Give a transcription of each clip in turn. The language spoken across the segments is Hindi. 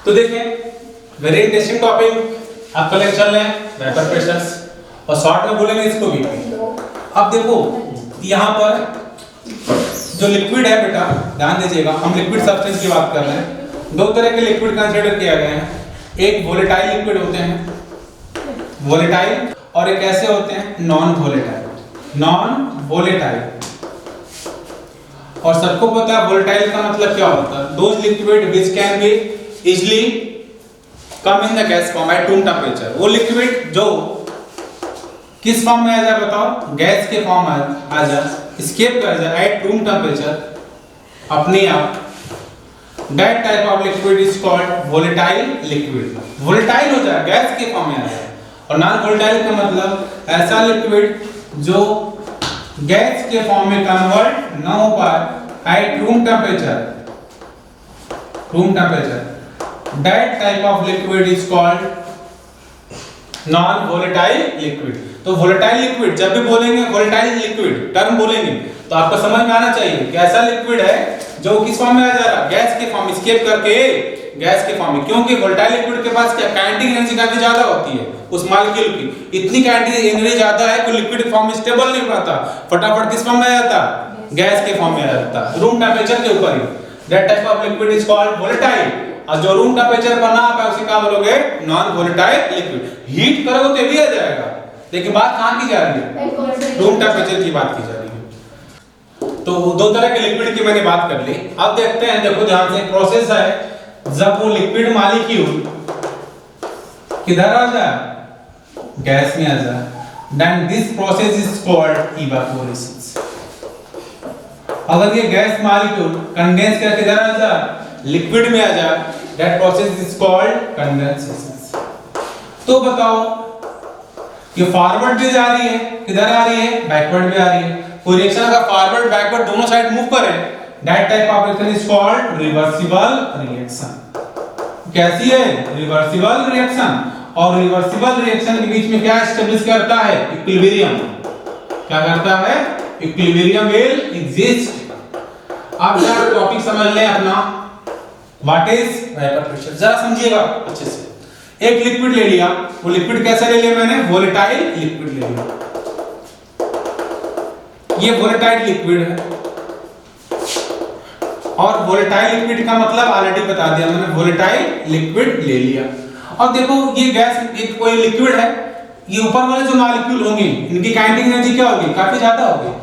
तो देखें वेरी इंटरेस्टिंग टॉपिक आपका लेक्चर चल रहे हैं वेपर प्रेशर्स और शॉर्ट में बोलेंगे इसको भी। अब देखो यहाँ पर जो लिक्विड है बेटा ध्यान दीजिएगा, हम लिक्विड सब्सटेंस की बात कर रहे हैं। दो तरह के लिक्विड कंसीडर किया गया है, एक वोलेटाइल लिक्विड होते हैं वोलेटाइल और एक ऐसे होते हैं नॉन वोलेटाइल। और सबको पता है वोलेटाइल का मतलब क्या होता है, those liquid which can be easily come in the gas form at room temperature. वो लिक्विड जो किस फॉर्म में आ जाए बताओ, गैस के फॉर्म में आ जाए, एस्केप कर जाए एट रूम टेंपरेचर अपने आप। That type of liquid is called volatile liquid. Volatile हो जाए गैस के फॉर्म में आ जाए। और नॉन वोलेटाइल का मतलब ऐसा लिक्विड जो गैस के फॉर्म में कन्वर्ट ना हो पाए at room temperature. That type of liquid is called non volatile liquid. तो वोलेटाइल लिक्विड जब भी बोलेंगे, वोलेटाइल लिक्विड टर्म बोलेंगे तो आपको समझ में आना चाहिए कि ऐसा लिक्विड है जो किस फॉर्म में आ जा रहा है, गैस के फॉर्म, एस्केप करके गैस के फॉर्म में। क्योंकि वोलेटाइल लिक्विड के पास क्या काइनेटिक एनर्जी काफी ज्यादा होती है उस मॉलिक्यूल की, इतनी काइनेटिक एनर्जी ज्यादा है कि लिक्विड फॉर्म में स्टेबल नहीं रहता, फटाफट किस फॉर्म में आ जाता, गैस के फॉर्म में आ जाता, रूम टेंपरेचर के ऊपर ही। That type of liquid is called volatile. और जो रूम टेंपरेचर पर ना आ पाए उसे क्या बोलोगे, नॉन वोलेटाइल लिक्विड। हीट करोगे तो भी आ जाएगा, लेकिन बात कहां की जा रही है, रूम टेंपरेचर की बात की जा रही है। तो दो तरह के लिक्विड की मैंने बात कर ली। अब देखते हैं, देखो ध्यान से, प्रोसेस है जब वो लिक्विड मॉलिक्यूल किधर आ जाए, गैस में आ जाए, then this process is called evaporation. अगर ये गैस मॉलिक्यूल कंडेंस करके किधर आ जाए, लिक्विड में आ जाए, that process is called condensation. तो बताओ ये फॉरवर्ड भी जा रही है, किधर आ रही है, बैकवर्ड भी आ रही है। कोई रिएक्शन अगर फॉरवर्ड बैकवर्ड दोनों साइड मूव करे, that type of reaction is called reversible reaction. कैसी है, रिवर्सिबल रिएक्शन। और रिवर्सिबल रिएक्शन के बीच में क्या एस्टेब्लिश करता है, इक्विलिब्रियम। क्या करता है, इक्विलिब्रियम विल एग्जिस्ट। अब जरा टॉपिक समझ लें अपना, व्हाट इज वेपर प्रेशर, जरा समझिएगा अच्छे से। एक लिक्विड ले लिया, वो लिक्विड कैसा ले लिया मैंने, वोलेटाइल लिक्विड ले लिया। ये वोलेटाइल लिक्विड है और वोलेटाइल लिक्विड का मतलब ऑलरेडी बता दिया मैंने, वोलेटाइल लिक्विड ले लिया। और देखो ये गैस एक कोई लिक्विड है, ये ऊपर वाले जो मॉलिक्यूल होंगे इनकी काइनेटिक एनर्जी क्या होगी, काफी ज्यादा होगी।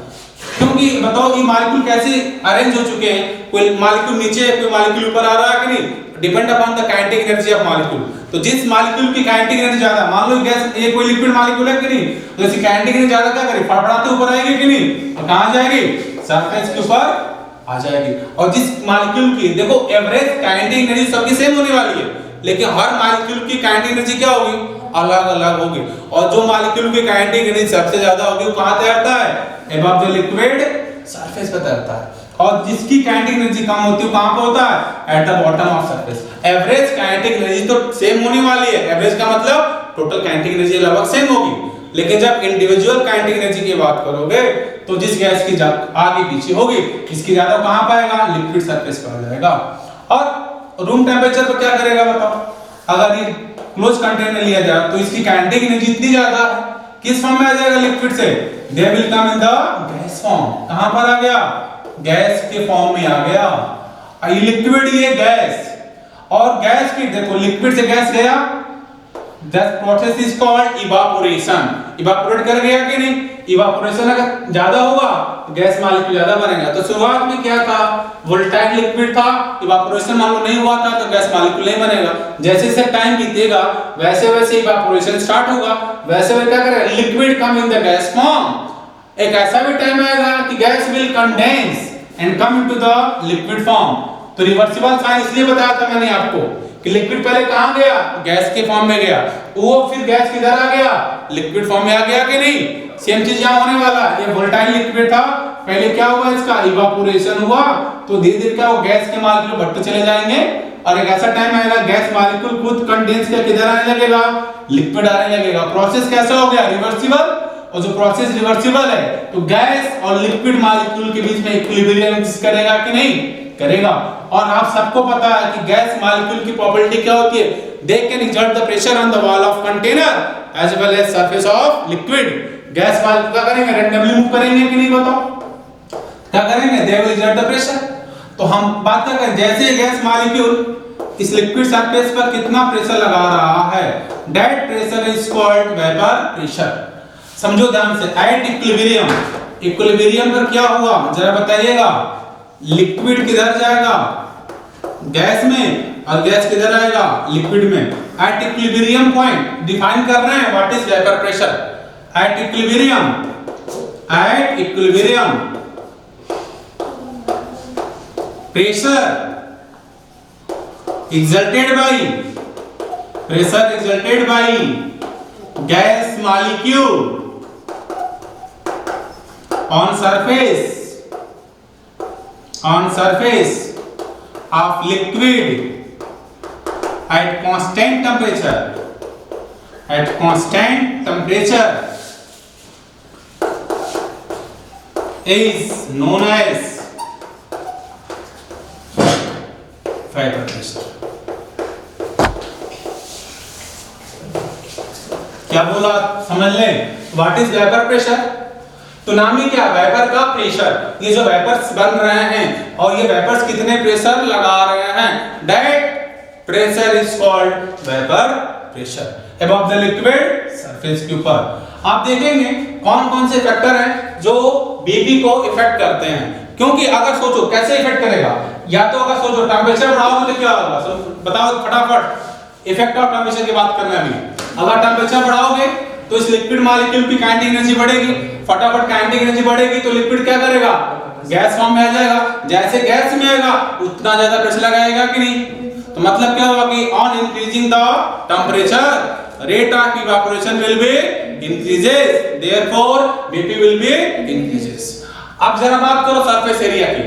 क्योंकि बताओ ये मॉलिक्यूल कैसे अरेंज हो चुके हैं, कोई मॉलिक्यूल नीचे है, कोई मॉलिक्यूल ऊपर आ रहा है कि नहीं, depend upon the kinetic energy of molecule. तो जिस मॉलिक्यूल की काइनेटिक एनर्जी ज्यादा, मान लो गैस ये कोई लिक्विड मॉलिक्यूल है कि नहीं, तो इसकी काइनेटिक एनर्जी ज्यादा क्या करेगी, फड़फड़ाते ऊपर आएगी कि नहीं, और कहां जाएगी, सरफेस के ऊपर आ जाएगी। और जिस मॉलिक्यूल की देखो एवरेज काइनेटिक एनर्जी सबकी सेम होने वाली है, लेकिन हर मॉलिक्यूल की काइनेटिक एनर्जी क्या होगी, अलग अलग होगी। और जो मॉलिक्यूल की काइनेटिक एनर्जी सबसे ज्यादा होगी वो कहां तैरता है, अबव द लिक्विड सरफेस पे तैरता है। और जिसकी काइनेटिक एनर्जी कम होती है कहां पे होता है, at the bottom of surface. Average kinetic energy तो सेम होने वाली है, एवरेज का मतलब टोटल काइनेटिक एनर्जी लगभग सेम होगी, लेकिन जब इंडिविजुअल काइनेटिक एनर्जी की बात करोगे तो जिस गैस की आगे पीछे होगी इसकी ज्यादा कहां पाएगा, लिक्विड सरफेस पर आ जाएगा। और रूम टेंपरेचर पर क्या करेगा बताओ, अगर ये क्लोज कंटेनर लिया जाए तो इसकी काइनेटिक एनर्जी इतनी ज्यादा है, किस फॉर्म में आ जाएगा, लिक्विड से, they will come in the gas form. कहां पर आ गया, गैस के फॉर्म में आ गया। ये लिक्विड, ये गैस, और गैस की देखो लिक्विड से गैस गया, that process is called evaporation. Evaporate कर गया कि नहीं, इवापोरेशन अगर ज्यादा होगा तो गैस मॉलिक्यूल ज्यादा बनेगा। तो शुरुआत में क्या था, वोलेटाइल लिक्विड था, इवापोरेशन मान लो नहीं हुआ था तो गैस मॉलिक्यूल नहीं बनेगा। जैसे जैसे टाइम बीतेगा वैसे वैसे इवापोरेशन स्टार्ट होगा, वैसे वैसे क्या करेगा, liquid come in the gas form. एक ऐसा भी टाइम आएगा कि gas will condense and come into the liquid form. तो रिवर्सिबल साइन इसलिए बताया था मैंने आपको कि लिक्विड पहले कहां गया, गैस के फॉर्म में गया, वो फिर गैस किधर आ गया, लिक्विड फॉर्म में आ गया कि नहीं। सेम चीज यहां होने वाला है, ये वोलेटाइल लिक्विड था, पहले क्या हुआ, इसका इवापोरेशन हुआ, तो धीरे धीरे क्या वो गैस के मॉलिक्यूल बढ़ते चले जाएंगे, और एक ऐसा टाइम आएगा गैस मॉलिक्यूल खुद कंडेंस करके किधर आने लगेगा, लिक्विड आने लगेगा। प्रोसेस कैसा हो गया, रिवर्सिबल। और जो प्रोसेस रिवर्सिबल है तो गैस और लिक्विड मॉलिक्यूल के बीच में इक्विलिब्रियम एग्जिस्ट करेगा कि नहीं, करेगा। और आप सबको पता है कि गैस मॉलिक्यूल की प्रॉपर्टी क्या होती है, they can exert the pressure on the wall of container as well as surface of liquid. Gas molecule क्या करेंगे, रैंडमली मूव करेंगे कि नहीं बताओ, क्या करेंगे, they will exert the pressure. तो हम बात क्या करें, जैसे गैस मॉलिक्यूल इस लिक्विड सरफेस पर कितना प्रेशर लगा रहा है, that pressure is called vapour pressure. समझो ध्यान से, एट इक्विलिब्रियम, इक्विलिब्रियम पर क्या हुआ जरा बताइएगा, लिक्विड किधर जाएगा, गैस में, और गैस किधर आएगा, लिक्विड में। एट इक्विलिब्रियम पॉइंट डिफाइन कर रहे हैं what is vapour pressure. At equilibrium, at equilibrium pressure exerted by, pressure exerted by gas molecule on surface of liquid at constant temperature, at constant temperature is known as vapour pressure. क्या बोला समझ लें, व्हाट इज वेपर प्रेशर। तो नाम ही क्या, वेपर का प्रेशर। ये जो वेपर्स बन रहे हैं और ये वेपर्स कितने प्रेशर लगा रहे हैं, that pressure is called vapour pressure above the liquid surface के ऊपर। आप देखेंगे कौन कौन से फैक्टर हैं जो बीपी को इफेक्ट करते हैं, क्योंकि अगर सोचो कैसे इफेक्ट करेगा, या तो अगर सोचो टेंपरेचर बढ़ाओगे तो क्या होगा, बताओ फटाफट, इफेक्ट ऑफ टेंपरेचर की बात करना है अभी। अगर टेंपरेचर बढ़ाओगे तो इस लिक्विड मॉलिक्यूल की काइनेटिक एनर्जी बढ़ेगी, फटाफट काइनेटिक एनर्जी बढ़ेगी तो लिक्विड क्या करेगा, गैस फॉर्म में आ जाएगा। जैसे गैस में आएगा उतना ज्यादा प्रेशर लगाएगा कि नहीं, तो मतलब क्या होगा कि on increasing the temperature rate of evaporation will be increases, therefore BP will be increases. अब जरा बात करो सरफेस एरिया की,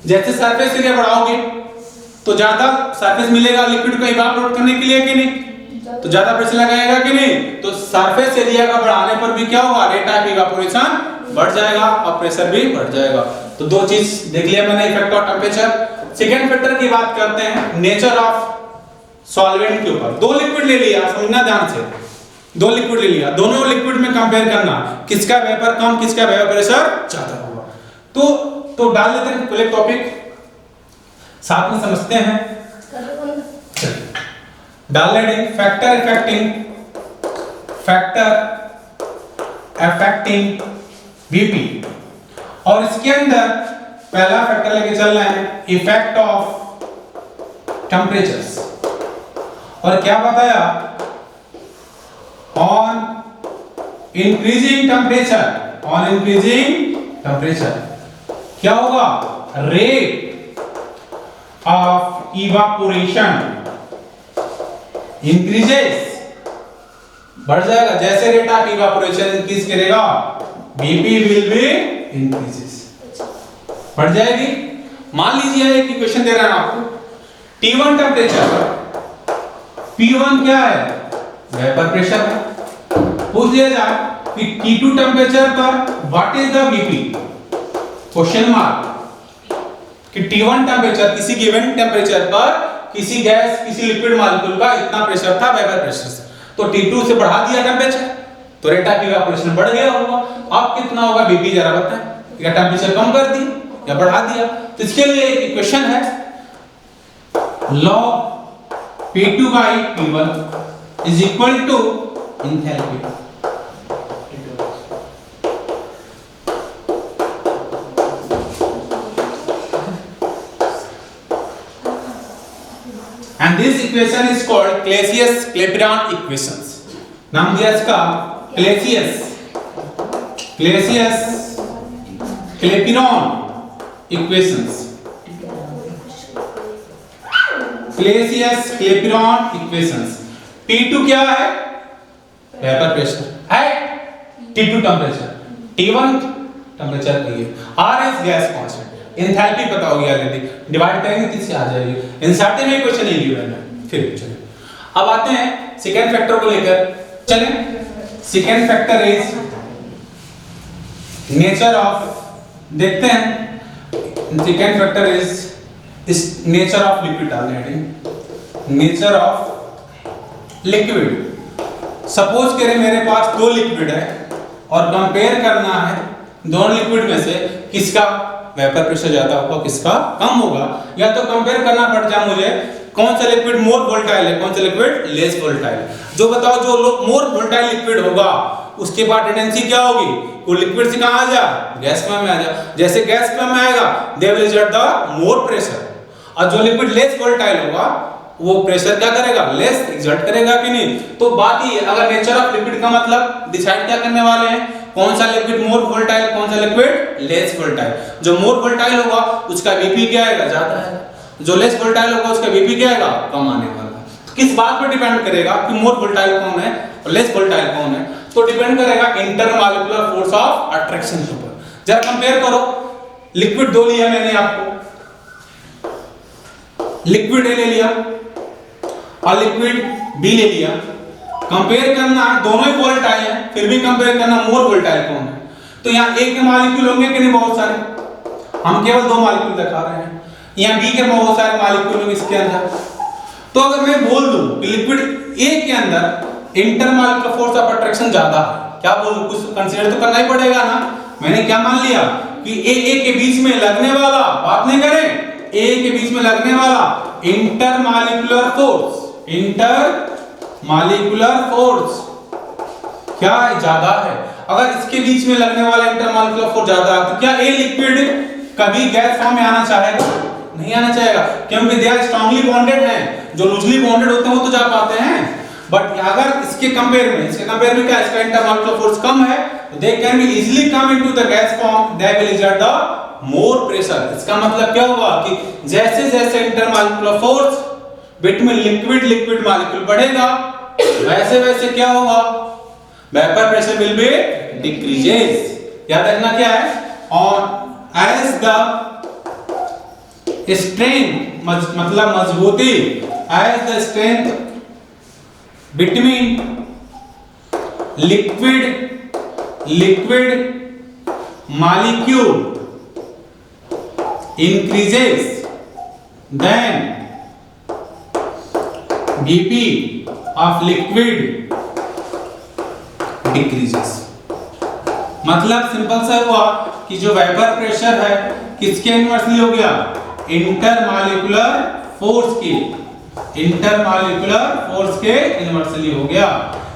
जैसे सरफेस एरिया बढ़ाओगे तो ज्यादा सरफेस मिलेगा लिक्विड को इवेपोरेट करने के लिए कि नहीं, तो ज्यादा प्रेशर लगाएगा कि नहीं, तो सरफेस एरिया का बढ़ाने पर भी क्या होगा, रेट ऑफ इवेपोरेशन बढ़ जाएगा और प्रेशर भी बढ़ जाएगा। तो दो चीज देख लिया मैंने, effect of temperature. Second factor की बात करते हैं नेचर ऑफ सॉल्वेंट के ऊपर। दो लिक्विड ले लिया, समझना ध्यान से, दो लिक्विड ले लिया, दोनों लिक्विड में कंपेयर करना किसका वेपर कम किसका वेपर प्रेशर ज्यादा होगा। तो डाल लेते हैं पहले टॉपिक, साथ में समझते हैं। डाल लेंगे फैक्टर अफेक्टिंग बीपी, और इसके अंदर पहला फैक्टर लेके चल रहे हैं इफेक्ट ऑफ टेंपरेचर्स। और क्या बताया, ऑन इंक्रीजिंग टेंपरेचर क्या होगा, रेट ऑफ इवेपोरेशन इंक्रीजेस, बढ़ जाएगा। जैसे रेट ऑफ इवेपोरेशन इंक्रीज करेगा बीपी विल बी इंक्रीजेस, बढ़ जाएगी। मान लीजिए एक इक्वेशन दे रहा है आपको, T1 टेंपरेचर पर P1 क्या है, वेपर प्रेशर है। पूछ लिया जाए कि T2 टेंपरेचर पर what is the BP, question mark, कि T1 टेंपरेचर किसी गिवन टेंपरेचर पर किसी गैस किसी लिक्विड मॉलिक्यूल का इतना प्रेशर था वेपर प्रेशर से, तो T2 से बढ़ा दिया टेंपरेचर तो रेट ऑफ इवेपोरेशन बढ़ गया होगा। अब कितना होगा बीपी जरा बताएं, या टेंपरेचर कम कर दी या बढ़ा दिया। तो इसके लिए एक इक्वेशन है, log P2 by P1 is equal to enthalpy। And this equation is called Clapeyron equations। नाम दिया इसका Clapeyron equations। Clapeyron equations। T2 क्या है, वेपर प्रेशर है, T2 टेम्परेचर, T1 टेम्परेचर नहीं है, R is gas constant, enthalpy पता होगी ऑलरेडी, डिवाइड करेंगे किससे आ जाएगी। एनसीईआरटी में क्वेश्चन नहीं गिवन है। फिर चलिए अब आते हैं सेकंड फैक्टर को लेकर, चलें। Second factor is nature of, देखते हैं। सेकंड फैक्टर इज इस नेचर ऑफ लिक्विड डालने heading, nature of liquid. Suppose करें मेरे पास दो लिक्विड है और कंपेयर करना है दोनों लिक्विड में से किसका वेपर प्रेशर ज्यादा होगा, किसका कम होगा। या तो कंपेयर करना पड़ जाए मुझे कौन सा लिक्विड मोर वोलेटाइल है, कौन सा लिक्विड लेस वोलेटाइल है। जो बताओ जो मोर वोलेटाइल लिक्विड होगा उसके बाद टेंडेंसी क्या होगी, वो लिक्विड से कहां आ जा, गैस फॉर्म में आ जा। जैसे गैस फॉर्म में आएगा they will exert the more pressure, और जो लिक्विड लेस वोलेटाइल होगा वो प्रेशर क्या करेगा, लेस एक्सर्ट करेगा कि नहीं। तो बात ही अगर नेचर ऑफ लिक्विड का मतलब डिसाइड क्या करने वाले हैं, कौन सा लिक्विड मोर वोलेटाइल, कौन सा लिक्विड लेस वोलेटाइल। जो मोर वोलेटाइल होगा उसका बीपी क्या आएगा, ज्यादा है। जो लेस वोलेटाइल होगा उसका बीपी क्या आएगा, कम आने वाला है। तो किस बात पर डिपेंड करेगा कि मोर वोलेटाइल कौन है और लेस वोलेटाइल कौन है, तो डिपेंड करेगा इंटरमॉलिक्यूलर फोर्स ऑफ अट्रैक्शन के ऊपर। जरा कंपेयर करो, लिक्विड दो लिया मैंने आपको, लिक्विड ए ले लिया और लिक्विड बी ले लिया। कंपेयर करना है, दोनों ही वोलेटाइल है, फिर भी कंपेयर करना मोर वोलेटाइल कौन है। तो यहाँ ए के मॉलिक्यूल होंगे कि नहीं, बहुत सारे, हम केवल दो मॉलिक्यूल दिखा रहे हैं। यहाँ बी के बहुत सारे मॉलिक्यूल होंगे इसके अंदर। तो अगर मैं बोल दूं कि लिक्विड ए के अंदर इंटरमॉलिक्यूलर फोर्स ऑफ अट्रैक्शन ज्यादा है, क्या बोलूं, कुछ कंसीडर तो करना ही पड़ेगा ना। मैंने क्या मान लिया कि ए के बीच में लगने वाला, बात नहीं करें, ए के बीच में लगने वाला इंटरमॉलिक्यूलर फोर्स, इंटरमॉलिक्यूलर फोर्स क्या ज्यादा है। अगर इसके बीच में लगने वाला इंटरमॉलिक्यूलर फोर्स ज्यादा है तो क्या ए लिक्विड कभी गैस फॉर्म में आना चाहेगा, नहीं आना चाहेगा, क्योंकि दे आर स्ट्रांगली बॉन्डेड हैं। जो लूजली बॉन्डेड होते हैं वो तो जा पाते हैं, बट अगर इसके कंपेयर में क्या, इसका इंटरमॉलिक्यूलर फोर्स कम है, they can be easily come into the gas form, they will exert the more pressure. इसका मतलब क्या हुआ कि जैसे जैसे intermolecular force between liquid molecule बढ़ेगा वैसे वैसे क्या होगा, vapour pressure will be decreases. याद रखना क्या है, ऑन एज द स्ट्रेंथ, मतलब मजबूती, as the strength between liquid molecule increases then BP of liquid decreases। मतलब सिंपल सा हुआ कि जो वेपर प्रेशर है किसके इनवर्सली हो गया, इंटरमॉलिक्यूलर फोर्स के, इंटरमॉलिक्यूलर फोर्स के इनवर्सली हो गया।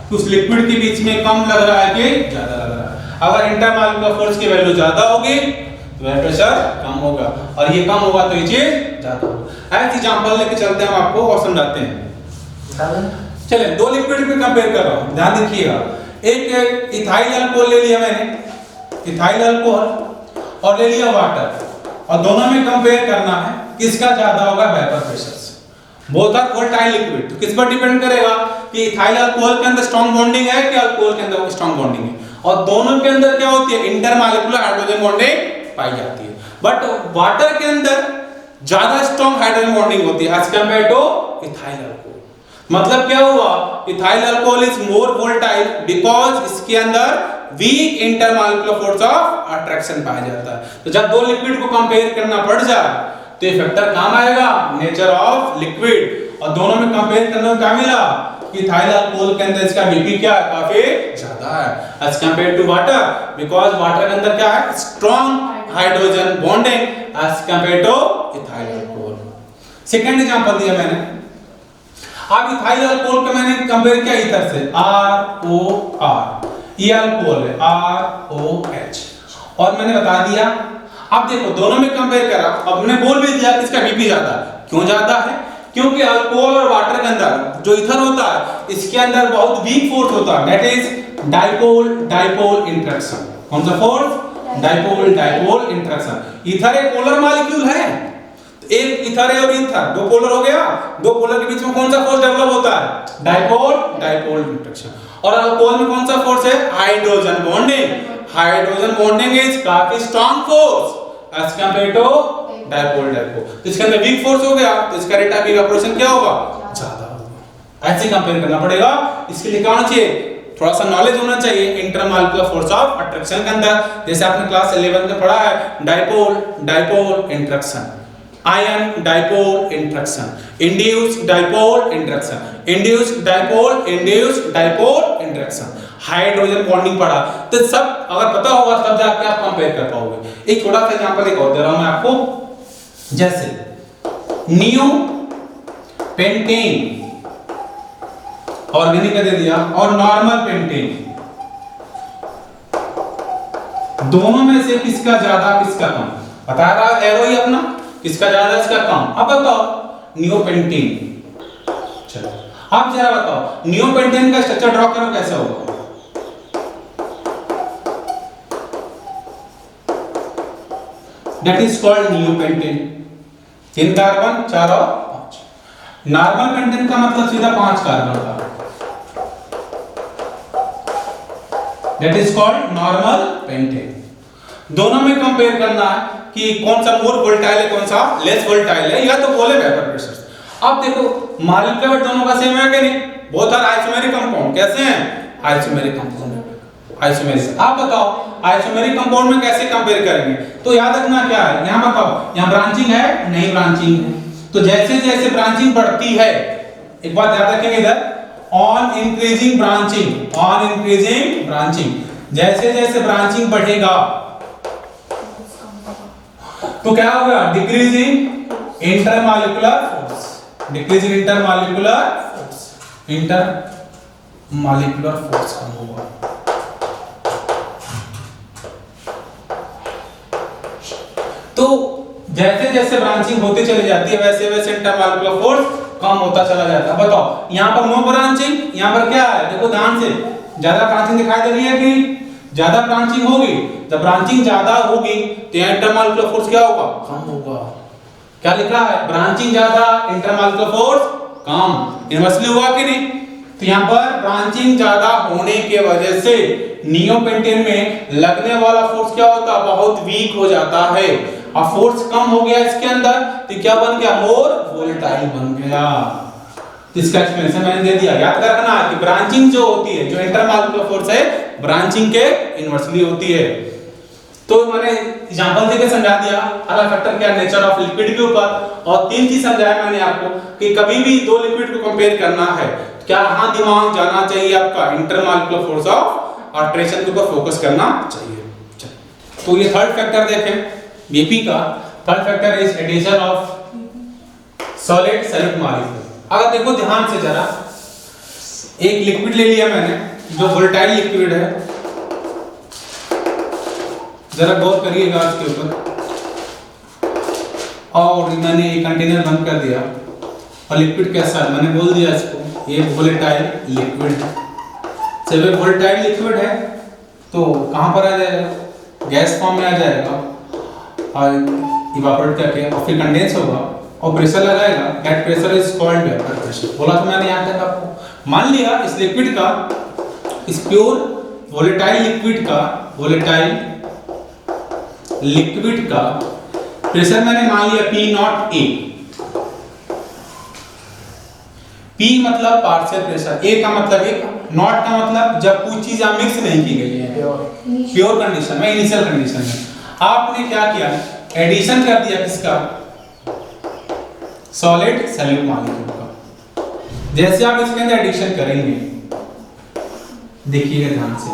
कि उस लिक्विड के बीच में कम लग रहा है कि ज्यादा लग रहा है। अगर इंटरमॉलिक्यूलर फोर्स की वैल्यू ज्यादा होगी तो वेपर प्रेशर कम होगा, और ये कम होगा तो ये चीज ज्यादा होगा। ऐसे एग्जांपल लेके चलते हैं हम आपको और समझाते हैं। चलिए दो लिक्विड में कंपेयर कर रहा हूं, ध्यान देखिएगा। एक इथाइल अल्कोहल ले लिया मैंने, इथाइल अल्कोहल, और ले लिया वाटर, और दोनों में कंपेयर करना है किसका ज्यादा होगा वेपर प्रेशर से। बोथ आर वोलेटाइल लिक्विड, तो किस पर डिपेंड करेगा कि इथाइल अल्कोहल के अंदर स्ट्रांग बॉन्डिंग है कि अल्कोहल के अंदर स्ट्रांग बॉन्डिंग है, और दोनों के अंदर क्या होती है, इंटरमॉलिक्यूलर हाइड्रोजन बॉन्डिंग पाई जाती है। बट वाटर के अंदर ज्यादा स्ट्रांग हाइड्रोजन बॉन्डिंग होती है as compare to ethyl alcohol. मतलब क्या हुआ, ethyl alcohol is more volatile because इसके अंदर weak intermolecular force of attraction पाया जाता है। तो जब दो लिक्विड को कंपेयर करना पड़ जाए तो ये फैक्टर काम आएगा, नेचर ऑफ लिक्विड। और दोनों में कंपेयर करने में क्या मिला, इथाइल अल्कोहल के अंदर इसका बीपी क्या है, काफी ज्यादा है as compare to water, because water के अंदर क्या है, strong hydrogen bonding as compare to ethyl alcohol. Second example दिया मैंने। अब इथाइल अल्कोहल का मैंने कंपेयर किया ईथर से, ROR, ये अल्कोहल है ROH, और मैंने बता दिया। अब देखो दोनों में कंपेयर करा, अब मैंने बोल भी दिया कि इसका बीपी ज्यादा है। क्यों ज्यादा है, क्योंकि अल्कोहल और वाटर के अंदर जो ईथर होता है इसके अंदर बहुत वीक फोर्स होता है, दैट इज डाइपोल इंटरेक्शन। कौन सा फोर्स, डाइपोल इंटरेक्शन। ईथर एक पोलर मॉलिक्यूल है, एक ईथर है और ईथर दो पोलर हो गया, दो पोलर के बीच में कौन सा फोर्स डेवलप होता है, डाइपोल इंटरेक्शन। और अल्कोहल में कौन सा फोर्स है, hydrogen bonding. Hydrogen bonding is काफी strong force as compare to dipole. तो इसके अंदर वीक फोर्स हो गया तो इसका रेट ऑफ इवेपोरेशन क्या होगा, ज्यादा होगा। ऐसे कंपेयर करना पड़ेगा। इसके लिए क्या होना चाहिए, थोड़ा सा नॉलेज होना चाहिए इंटरमॉलिक्यूलर फोर्स ऑफ अट्रैक्शन के अंदर। जैसे आपने क्लास 11 में पढ़ा है dipole interaction, ion dipole interaction, induced dipole interaction, induced dipole interaction, hydrogen bonding पढ़ा। तो सब अगर पता होगा तब जाके आप कंपेयर कर पाओगे। एक छोटा सा एग्जांपल एक और दे रहा हूं मैं आपको, जैसे नियो पेंटेन ऑर्गेनिक का दे दिया और नॉर्मल पेंटेन, दोनों में से किसका ज्यादा किसका कम बता रहा है एरो ही अपना, किसका ज्यादा इसका कम। अब बताओ नियोपेंटेन, चलो अब जरा बताओ नियोपेंटेन का स्ट्रक्चर ड्रॉ करो कैसा होगा। That is called neopentane, 3 carbon 4 और 5। नॉर्मल पेंटेन का मतलब सीधा 5 कार्बन का, that is called normal pentane. दोनों में कंपेयर करना है कि कौन सा मोर वोलेटाइल है कौन सा लेस वोलेटाइल है, या तो बोले वेपर प्रेशर। अब देखो मॉलिक्यूल दोनों का सेम है कि नहीं, बोथ आर आइसोमेरिक कंपाउंड। कैसे हैं? Isomeric compound, isomeric. आप बताओ आइसोमेरिक कंपाउंड में कैसे कंपेयर करेंगे? तो याद रखना क्या है, यहां बताओ यहां ब्रांचिंग है नहीं ब्रांचिंग है, तो जैसे जैसे ब्रांचिंग बढ़ती है, एक बात याद रखेंगे इधर, on increasing branching, on increasing branching, जैसे जैसे ब्रांचिंग बढ़ेगा तो क्या होगा, decreasing intermolecular force, decreasing intermolecular force, intermolecular force कम होगा। तो जैसे जैसे ब्रांचिंग होती चली जाती है वैसे वैसे इंटरमॉलिक्यूलर फोर्स कम होता चला जाता है। बताओ यहां पर नो ब्रांचिंग, यहां पर क्या है, देखो ध्यान से, ज्यादा ब्रांचिंग दिखाई दे रही है कि ज्यादा ब्रांचिंग होगी, जब ब्रांचिंग ज्यादा होगी तो यहां इंटरमॉलिक्यूलर फोर्स क्या होगा, कम होगा। क्या लिखा है, ब्रांचिंग ज्यादा इंटरमॉलिक्यूलर फोर्स कम, इन्वर्सली हुआ कि नहीं। तो यहां पर ब्रांचिंग ज्यादा होने के वजह से नियोपेंटेन में लगने वाला फोर्स क्या होता है, बहुत वीक हो जाता है। अब फोर्स कम हो गया इसके अंदर तो क्या बन गया, मोर वोलेटाइल बन गया। तो इसका एक्सप्लेनेशन मैंने दे दिया। याद रखना कि ब्रांचिंग जो होती है, जो इंटरमॉलिक्यूलर फोर्स है, ब्रांचिंग के इन्वर्सली होती है। तो मैंने एग्जांपल देके समझा दिया अलग फैक्टर क्या, नेचर ऑफ लिक्विड के ऊपर, और 3 चीज समझाया मैंने आपको कि कभी भी 2 लिक्विड को कंपेयर करना है क्या हाँ दिमाग जाना चाहिए आपका इंटरमॉलिक्यूलर फोर्स ऑफ अल्ट्रेशन के ऊपर फोकस करना चाहिए। तो ये थर्ड फैक्टर देखें बीपी का, third factor is addition of solid solid molecule. अगर देखो ध्यान से जरा, एक लिक्विड ले लिया मैंने जो वोलेटाइल लिक्विड है, जरा गौर करिएगा इसके ऊपर, और मैंने ये कंटेनर बंद कर दिया और लिक्विड कैसा है मैंने बोल दिया इसको ये वोलेटाइल लिक्विड है। जब ये वोलेटाइल लिक्विड है तो कहां पर आ जाएगा, गैस फॉर्म में आ जाएगा और इवापोरेट करके और फिर कंडेंस होगा और प्रेशर लगाएगा, that pressure is called vapour pressure. बोला तो मैंने यहां तक आपको। मान लिया इस लिक्विड का, इस प्योर वोलेटाइल लिक्विड का, वोलेटाइल लिक्विड का प्रेशर मैंने मान लिया P नॉट A। P मतलब पार्शियल प्रेशर, A का मतलब एक, नॉट का मतलब जब कोई चीज मिक्स नहीं की गई है, प्योर कंडीशन में, इनिशियल कंडीशन में। आपने क्या किया, एडिशन कर दिया किसका, सॉलिड सॉल्यूट मॉलिक्यूल का। जैसे आप इसके अंदर एडिशन करेंगे, देखिएगा ध्यान से,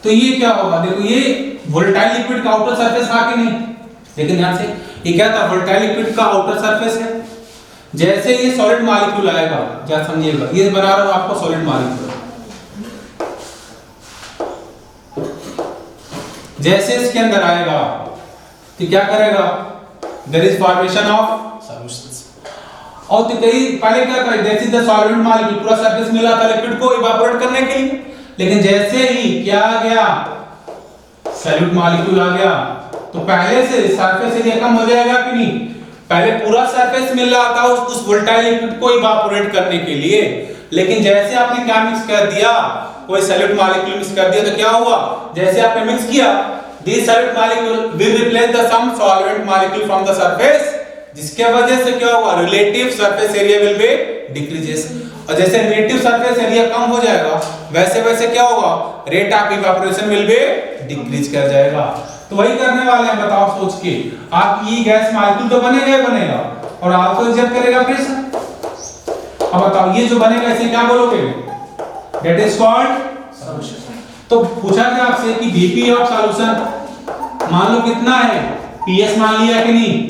तो ये क्या होगा, देखो ये वोलेटाइल लिक्विड का आउटर सरफेस था कि नहीं, लेकिन ध्यान से ये क्या था, वोलेटाइल लिक्विड का आउटर सरफेस है। जैसे ये सॉलिड मॉलिक्यूल आएगा, क्या समझिएगा, ये बना रहा हूं आपको सॉलिड मॉलिक्यूल, जैसे इसके अंदर आएगा तो क्या करेगा, there is formation of solutions. और तो कई पहले क्या करेगा, that is the solid molecule, पूरा सरफेस मिला था लिक्विड को इवेपोरेट करने के लिए, लेकिन जैसे ही क्या आ गया, सॉलिड मॉलिक्यूल आ गया, तो पहले से सरफेस एरिया कम हो जाएगा कि नहीं। पहले पूरा सरफेस मिल रहा था उस वोलेटाइल लिक्विड को इवेपोरेट करने के लिए, लेकिन जैसे आपने क्या मिक्स कर दिया, कोई सॉलिड मॉलिक्यूल मिक्स कर दिया, तो क्या हुआ, जैसे आपने मिक्स किया, this solid molecule will replace the some solvent molecule from the surface, जिसके वजह से क्या होगा, relative surface area will be decreases. और जैसे रिलेटिव सरफेस एरिया कम हो जाएगा, वैसे वैसे क्या होगा, rate of evaporation will be decrease कर जाएगा। तो वही करने वाले हैं, बताओ सोच के। आप ये गैस मॉलिक्यूल तो बनेगा ही बनेगा और आपको एग्जर्ट करेगा प्रेशर। अब बताओ ये जो बनेगा इसे क्या बोलोगे? That is called solution. तो पूछा गया आपसे कि बीपी ऑफ सॉल्यूशन मान लो कितना है, पीएस मान लिया कि नहीं।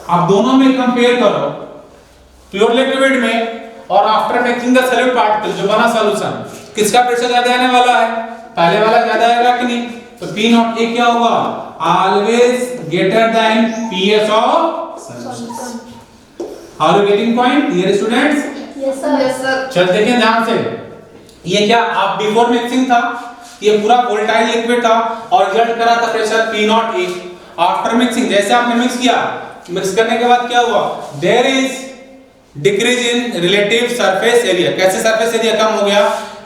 आप दोनों में कंपेयर करो, प्योर लिक्विड में और after mixing the solid particle जो बना सॉल्यूशन, किसका प्रेशर ज्यादा आने वाला है? पहले वाला ज्यादा आएगा कि नहीं? तो P नॉट ए क्या होगा? Always greater than PS of solution. Are you getting point dear students? Yes sir. चल देखिए ध्यान से, ये क्या आप बिफोर मिक्सिंग था, ये पूरा वोलेटाइल लिक्विड था और रिजल्ट करा था pressure P not a. After mixing जैसे आपने मिक्स किया, मिक्स करने के बाद क्या हुआ? There is decrease in relative surface area. कैसे सरफेस एरिया कम हो गया?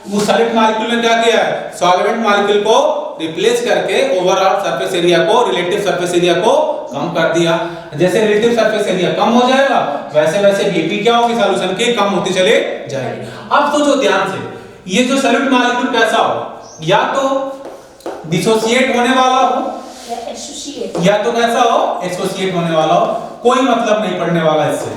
वो सॉलिड मॉलिक्यूल ने क्या किया है? सॉल्वेंट मॉलिक्यूल को रिप्लेस करके ओवरऑल सरफेस एरिया को, रिलेटिव सरफेस एरिया को कम कर दिया। जैसे रिलेटिव सरफेस एरिया कम हो जाएगा वैसे वैसे बीपी क्या होगी? सॉल्यूशन की कम होती चले जाएगी। अब सोचो ध्यान से, ये जो सॉलिड मॉलिक्यूल कैसा हो? या तो डिसोसिएट होने वाला हो या तो कैसा हो? एसोसिएट होने वाला हो। कोई मतलब नहीं पड़ने वाला इससे,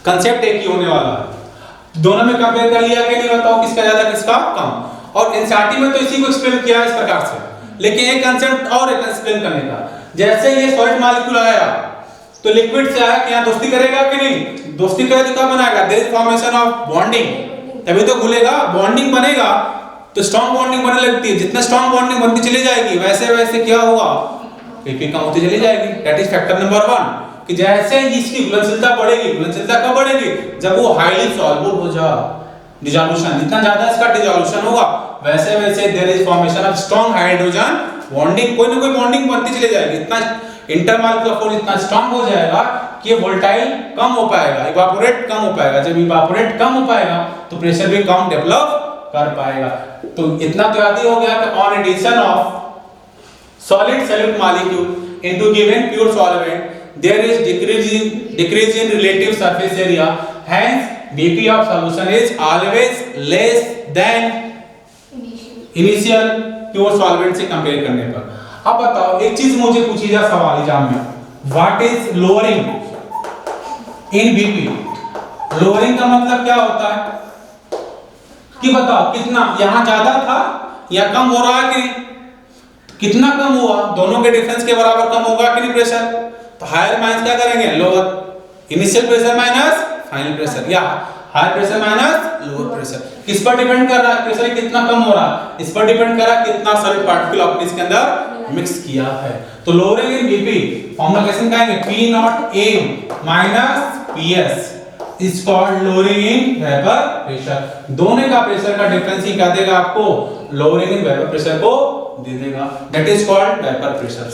कंसेप्ट एक ही होने वाला है। दोनों में कंपेयर कर लिया कि नहीं? बताओ किसका ज्यादा किसका कम। और एनसीईआरटी में तो इसी को एक्सप्लेन किया है इस प्रकार से, लेकिन एक कंसेप्ट और एक एक्सप्लेन करने का। जैसे ये सॉलिड मॉलिक्यूल आया तो लिक्विड से आया कि यहां दोस्ती करेगा कि नहीं? दोस्ती करे तो क्या बनाएगा? There is formation of bonding, तभी तो खुलेगा। बॉन्डिंग बनेगा तो स्ट्रॉन्ग बॉन्डिंग बनने लगती है। जितना स्ट्रॉन्ग बॉन्डिंग बनती चली जाएगी वैसे वैसे क्या होगा? पीपी कम होती चली जाएगी। दैट इज फैक्टर नंबर 1 कि जैसे इसकी घुलनशीलता बढ़ेगी। घुलनशीलता कब बढ़ेगी? जब वो हाईली सॉल्युबल हो जा, डिसोल्यूशन जितना ज्यादा इसका डिसोल्यूशन होगा वैसे वैसे there is formation of strong hydrogen bonding. कोई ना कोई बॉन्डिंग बनती चली जाएगी। इतना इंटरमॉलिक्यूलर फोर्स इतना स्ट्रॉन्ग हो जाएगा कि वोलेटाइल कम हो पाएगा, इवापोरेट कम हो पाएगा। जब इवापोरेट कम हो पाएगा तो प्रेशर भी कम डेवलप कर पाएगा। तो इतना तो याद ही हो गया कि on addition of solid solute molecule into given pure solvent there is decrease in relative surface area, hence BP of solution is always less than initial pure solvent से कंपेयर करने पर। अब बताओ एक चीज मुझे पूछी जा सवाल एग्जाम में, what is lowering in BP? Lowering का मतलब क्या होता है कि बताओ कितना यहां ज्यादा था या कम हो रहा है कि कितना कम हुआ? दोनों के डिफरेंस के बराबर कम होगा कि नहीं प्रेशर? तो हायर माइनस क्या करेंगे? Lower. Initial pressure minus final pressure, या higher pressure minus lower pressure. किस पर डिपेंड कर रहा है प्रेशर कितना कम हो रहा है? इस पर डिपेंड कर रहा है कितना सॉलिड पार्टिकल आपने इसके अंदर मिक्स किया है। तो लोअरिंग इन बीपी फॉर्मूला कैसे निकालेंगे? P not A minus PS is called lowering in vapour pressure. दोनों का प्रेशर का डिफरेंस ही क्या देगा आपको? लोअरिंग इन वेपर प्रेशर को दे देगा। That is called vapour pressure.